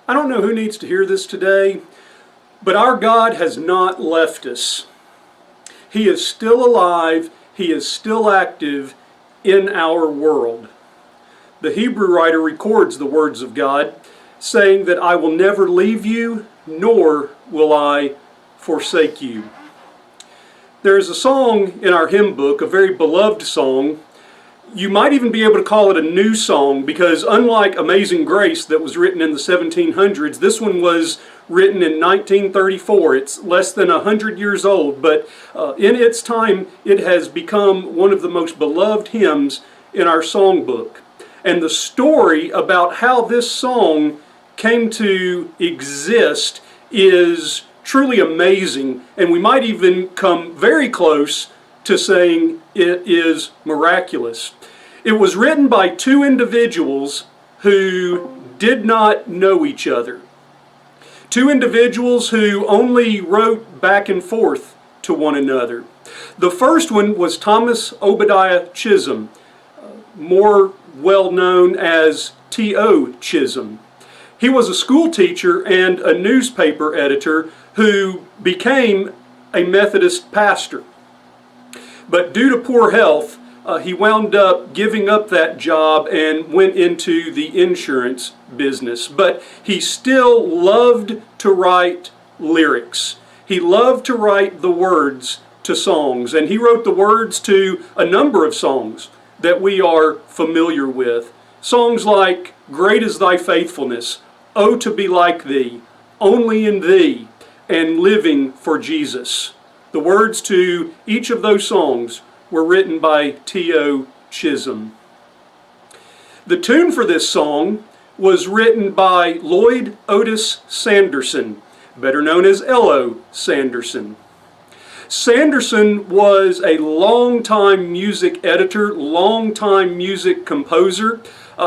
I don't know who needs to hear this today, but our God has not left us. He is still alive. He is still active in our world. The Hebrew writer records the words of God, saying that I will never leave you, nor will I forsake you. There is a song in our hymn book, a very beloved song. You might even be able to call it a new song, because unlike Amazing Grace that was written in the 1700s, this one was written in 1934. It's less than 100 years old, but in its time it has become one of the most beloved hymns in our songbook. And the story about how this song came to exist is truly amazing, and we might even come very close to saying it is miraculous. It was written by two individuals who did not know each other. Two individuals who only wrote back and forth to one another. The first one was Thomas Obadiah Chisholm, more well known as T.O. Chisholm. He was a school teacher and a newspaper editor who became a Methodist pastor. But due to poor health, he wound up giving up that job and went into the insurance business. But he still loved to write lyrics. He loved to write the words to songs, and he wrote the words to a number of songs that we are familiar with. Songs like Great is Thy Faithfulness, Oh to be like Thee, Only in Thee, and Living for Jesus. The words to each of those songs were written by T.O. Chisholm. The tune for this song was written by Lloyd Otis Sanderson, better known as L.O. Sanderson. Sanderson was a longtime music editor, longtime music composer.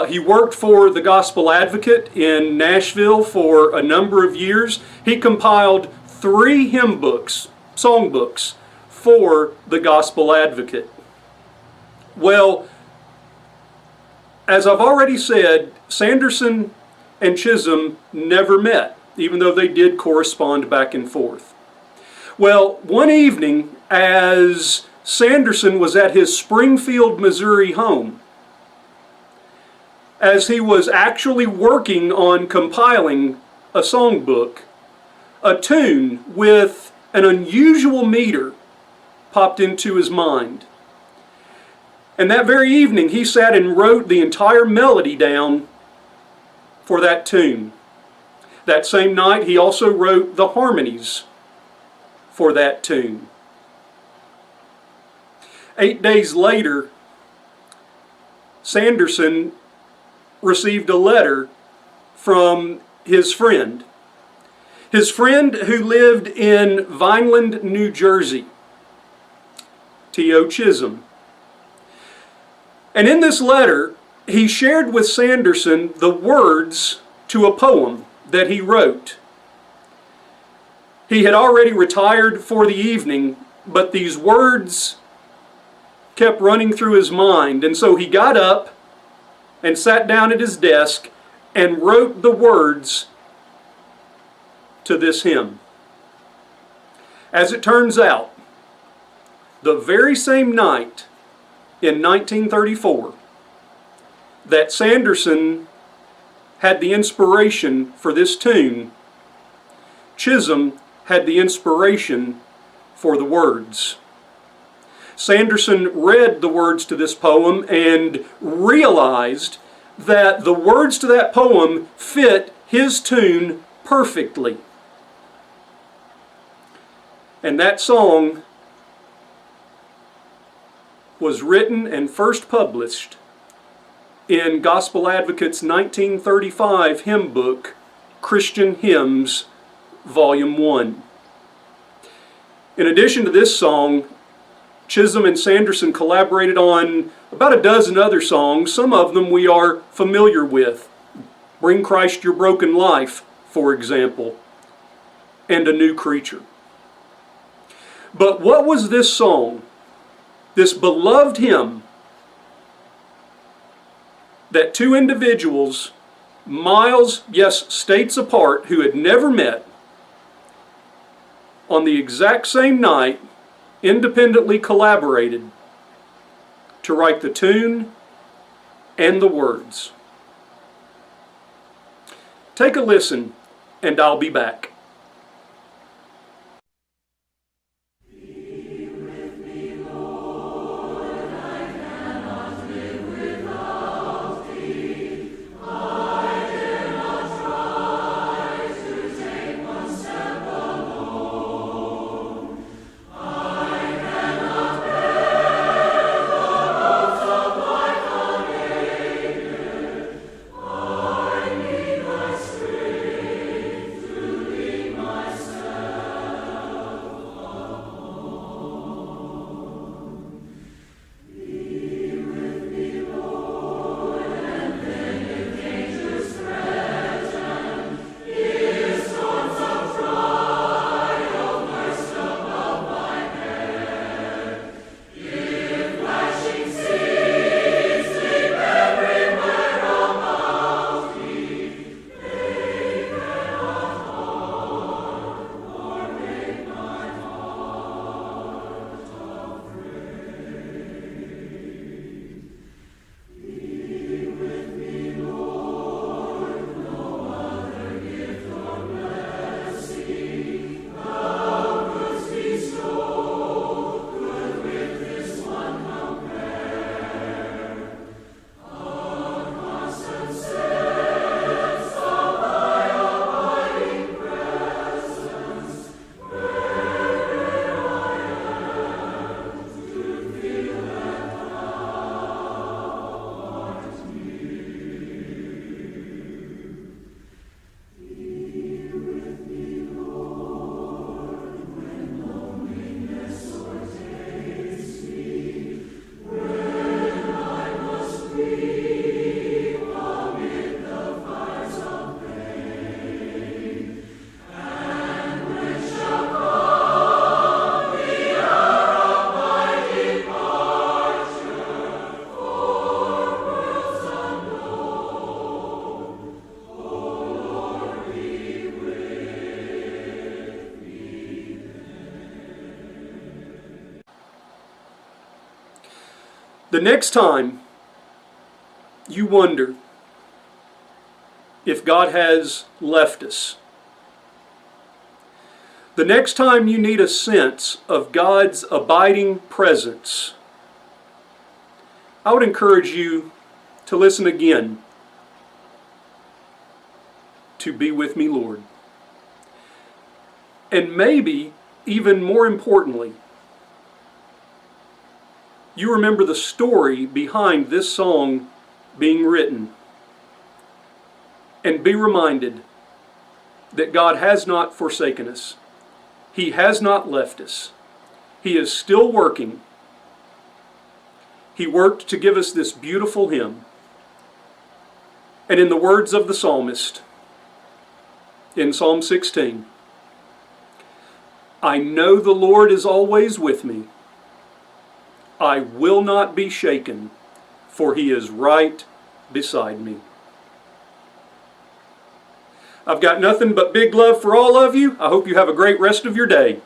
He worked for the Gospel Advocate in Nashville for a number of years. He compiled 3 hymn books, songbooks, for the Gospel Advocate. Well, as I've already said, Sanderson and Chisholm never met, even though they did correspond back and forth. Well, one evening, as Sanderson was at his Springfield, Missouri home, as he was actually working on compiling a songbook, a tune with an unusual meter popped into his mind. And that very evening, he sat and wrote the entire melody down for that tune. That same night, he also wrote the harmonies for that tune. 8 days later, Sanderson received a letter from his friend. His friend who lived in Vineland, New Jersey, T.O. Chisholm. And in this letter, he shared with Sanderson the words to a poem that he wrote. He had already retired for the evening, but these words kept running through his mind, and so he got up and sat down at his desk and wrote the words to this hymn. As it turns out, the very same night in 1934 that Sanderson had the inspiration for this tune, Chisholm had the inspiration for the words. Sanderson read the words to this poem and realized that the words to that poem fit his tune perfectly. And that song was written and first published in Gospel Advocate's 1935 hymn book, Christian Hymns, Volume 1. In addition to this song, Chisholm and Sanderson collaborated on about a dozen other songs. Some of them we are familiar with. Bring Christ Your Broken Life, for example, and A New Creature. But what was this song, this beloved hymn that two individuals miles, yes, states apart, who had never met, on the exact same night, independently collaborated to write the tune and the words. Take a listen, and I'll be back. The next time you wonder if God has left us, the next time you need a sense of God's abiding presence, I would encourage you to listen again to Be With Me, Lord. And maybe, even more importantly, you remember the story behind this song being written, and be reminded that God has not forsaken us. He has not left us. He is still working. He worked to give us this beautiful hymn. And in the words of the psalmist, in Psalm 16, I know the Lord is always with me. I will not be shaken, for He is right beside me. I've got nothing but big love for all of you. I hope you have a great rest of your day.